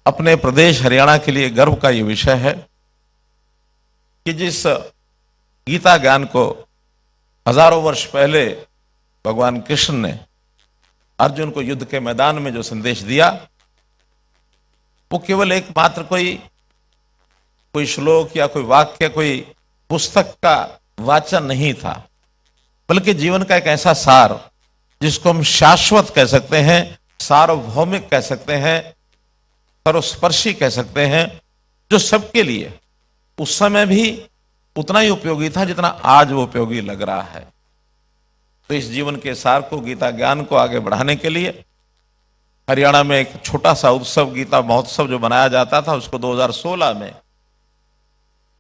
अपने प्रदेश हरियाणा के लिए गर्व का ये विषय है कि जिस गीता ज्ञान को हजारों वर्ष पहले भगवान कृष्ण ने अर्जुन को युद्ध के मैदान में जो संदेश दिया, वो केवल एकमात्र कोई श्लोक या कोई वाक्य, कोई पुस्तक का वाचन नहीं था, बल्कि जीवन का एक ऐसा सार जिसको हम शाश्वत कह सकते हैं, सार्वभौमिक कह सकते हैं, सर्वस्पर्शी कह सकते हैं, जो सबके लिए उस समय भी उतना ही उपयोगी था जितना आज वो उपयोगी लग रहा है। तो इस जीवन के सार को, गीता ज्ञान को आगे बढ़ाने के लिए हरियाणा में एक छोटा सा उत्सव, गीता महोत्सव जो बनाया जाता था, उसको 2016 में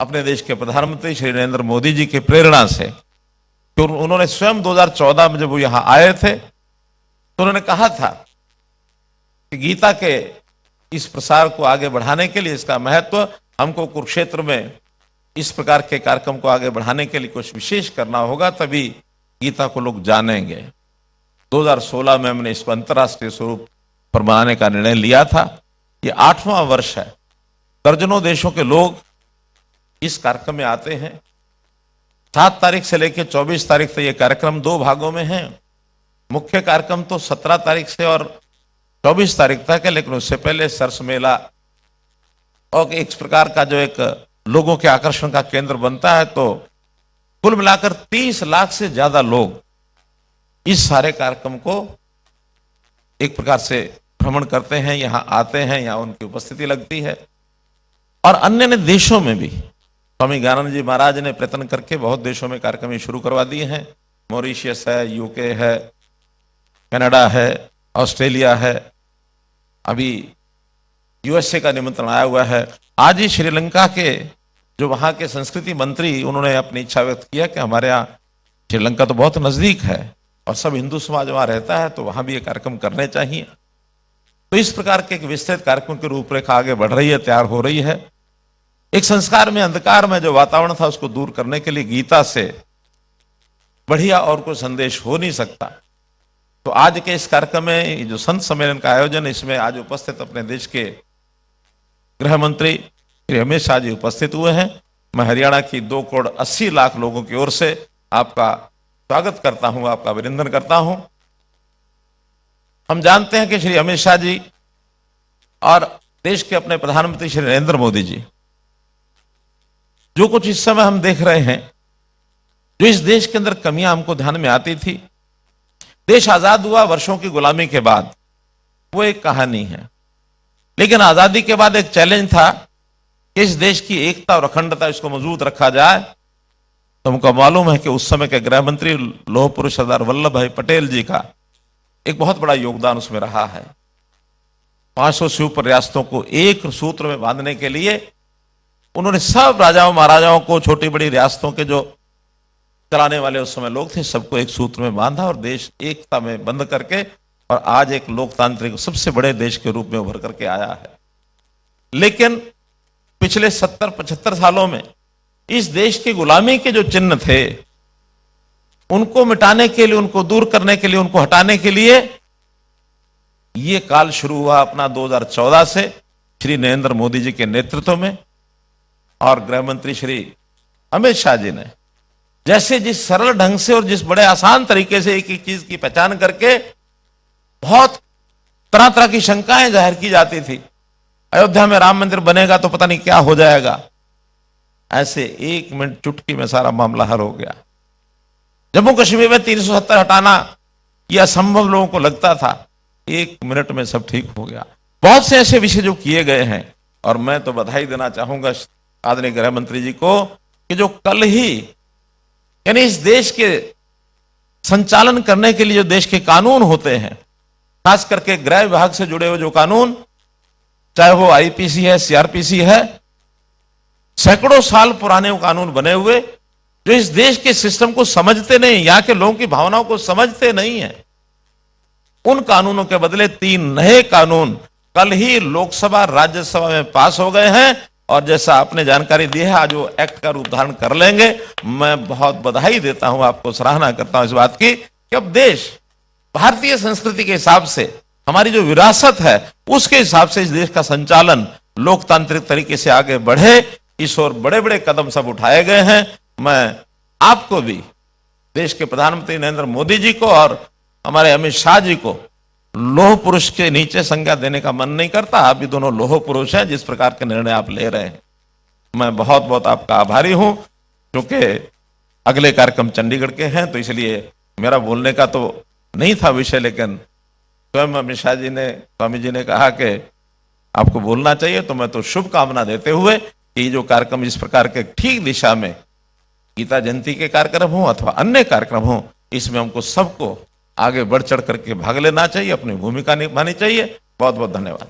अपने देश के प्रधानमंत्री श्री नरेंद्र मोदी जी की प्रेरणा से, तो उन्होंने स्वयं 2014 में जब वो यहां आए थे तो उन्होंने कहा था कि गीता के इस प्रसार को आगे बढ़ाने के लिए, इसका महत्व, हमको कुरुक्षेत्र में इस प्रकार के कार्यक्रम को आगे बढ़ाने के लिए कुछ विशेष करना होगा, तभी गीता को लोग जानेंगे। 2016 में हमने इसको अंतर्राष्ट्रीय स्वरूप पर मनाने का निर्णय लिया था। ये 8वां वर्ष है। दर्जनों देशों के लोग इस कार्यक्रम में आते हैं। 7 तारीख से लेकर 24 तारीख तक ये कार्यक्रम 2 भागों में है। मुख्य कार्यक्रम तो 17 तारीख से और 24 तारीख तक है, लेकिन उससे पहले सरस मेला और एक प्रकार का जो एक लोगों के आकर्षण का केंद्र बनता है। तो कुल मिलाकर 30 लाख से ज्यादा लोग इस सारे कार्यक्रम को एक प्रकार से भ्रमण करते हैं, यहां आते हैं, यहां उनकी उपस्थिति लगती है। और अन्य देशों में भी स्वामी ज्ञानानंद जी महाराज ने प्रयत्न करके बहुत देशों में कार्यक्रम शुरू करवा दिए हैं। मॉरिशस है, यूके है, कनाडा है, ऑस्ट्रेलिया है, अभी यूएसए का निमंत्रण आया हुआ है। आज ही श्रीलंका के जो वहां के संस्कृति मंत्री, उन्होंने अपनी इच्छा व्यक्त किया कि हमारे यहाँ श्रीलंका तो बहुत नजदीक है और सब हिंदू समाज वहां रहता है, तो वहां भी ये कार्यक्रम करने चाहिए। तो इस प्रकार के एक विस्तृत कार्यक्रम की रूपरेखा आगे बढ़ रही है, तैयार हो रही है। एक संस्कार में, अंधकार में जो वातावरण था, उसको दूर करने के लिए गीता से बढ़िया और कोई संदेश हो नहीं सकता। तो आज के इस कार्यक्रम में जो संत सम्मेलन का आयोजन, इसमें आज उपस्थित अपने देश के गृह मंत्री श्री अमित शाह जी उपस्थित हुए हैं। मैं हरियाणा की 2 करोड़ 80 लाख लोगों की ओर से आपका स्वागत करता हूं, आपका अभिनंदन करता हूं। हम जानते हैं कि श्री अमित शाह जी और देश के अपने प्रधानमंत्री श्री नरेंद्र मोदी जी, जो कुछ इस समय हम देख रहे हैं, जो इस देश के अंदर कमियां हमको ध्यान में आती थी, देश आजाद हुआ वर्षों की गुलामी के बाद, वो एक कहानी है। लेकिन आजादी के बाद एक चैलेंज था कि इस देश की एकता और अखंडता, इसको मजबूत रखा जाए। तो हमको मालूम है कि उस समय के गृह मंत्री लौह पुरुष सरदार वल्लभ भाई पटेल जी का एक बहुत बड़ा योगदान उसमें रहा है। 500 से ऊपर रियासतों को एक सूत्र में बांधने के लिए उन्होंने सब राजाओं महाराजाओं को, छोटी बड़ी रियासतों के जो चलाने वाले उस समय लोग थे, सबको एक सूत्र में बांधा और देश एकता में बंद करके, और आज एक लोकतांत्रिक सबसे बड़े देश के रूप में उभर करके आया है। लेकिन पिछले 70-75 सालों में इस देश की गुलामी के जो चिन्ह थे, उनको मिटाने के लिए, उनको दूर करने के लिए, उनको हटाने के लिए ये काल शुरू हुआ अपना 2014 से श्री नरेंद्र मोदी जी के नेतृत्व में। और गृह मंत्री श्री अमित शाह जी ने जैसे जिस सरल ढंग से और जिस बड़े आसान तरीके से एक एक चीज की पहचान करके, बहुत तरह तरह की शंकाएं जाहिर की जाती थी, अयोध्या में राम मंदिर बनेगा तो पता नहीं क्या हो जाएगा, ऐसे 1 मिनट चुटकी में सारा मामला हल हो गया। जम्मू कश्मीर में 370 हटाना यह असंभव लोगों को लगता था, 1 मिनट में सब ठीक हो गया। बहुत से ऐसे विषय जो किए गए हैं, और मैं तो बधाई देना चाहूंगा आदरणीय गृह मंत्री जी को कि जो कल ही, यानी इस देश के संचालन करने के लिए जो देश के कानून होते हैं, खास करके गृह विभाग से जुड़े हुए जो कानून, चाहे वो आईपीसी है, सीआरपीसी है, सैकड़ों साल पुराने वो कानून बने हुए, जो इस देश के सिस्टम को समझते नहीं, यहां के लोगों की भावनाओं को समझते नहीं है, उन कानूनों के बदले 3 नए कानून कल ही लोकसभा राज्यसभा में पास हो गए हैं। और जैसा आपने जानकारी दी है, आज वो एक्ट का रूप धारण कर लेंगे। मैं बहुत बधाई देता हूं, आपको सराहना करता हूं इस बात की कि अब देश भारतीय संस्कृति के हिसाब से हमारी जो विरासत है उसके हिसाब से इस देश का संचालन लोकतांत्रिक तरीके से आगे बढ़े, इस ओर बड़े बड़े कदम सब उठाए गए हैं। मैं आपको भी, देश के प्रधानमंत्री नरेंद्र मोदी जी को और हमारे अमित शाह जी को लोह पुरुष के नीचे संज्ञा देने का मन नहीं करता। आप भी दोनों लोह पुरुष हैं, जिस प्रकार के निर्णय आप ले रहे हैं। मैं बहुत बहुत आपका आभारी हूं, क्योंकि अगले कार्यक्रम चंडीगढ़ के हैं, तो इसलिए मेरा बोलने का तो नहीं था विषय, लेकिन स्वयं अमित शाह जी ने, स्वामी जी ने कहा कि आपको बोलना चाहिए, तो मैं तो शुभकामना देते हुए कि ये जो कार्यक्रम इस प्रकार के ठीक दिशा में, गीता जयंती के कार्यक्रम हो अथवा अन्य कार्यक्रम हो, इसमें हमको सबको आगे बढ़ चढ़ करके भाग लेना चाहिए, अपनी भूमिका निभानी चाहिए। बहुत बहुत धन्यवाद।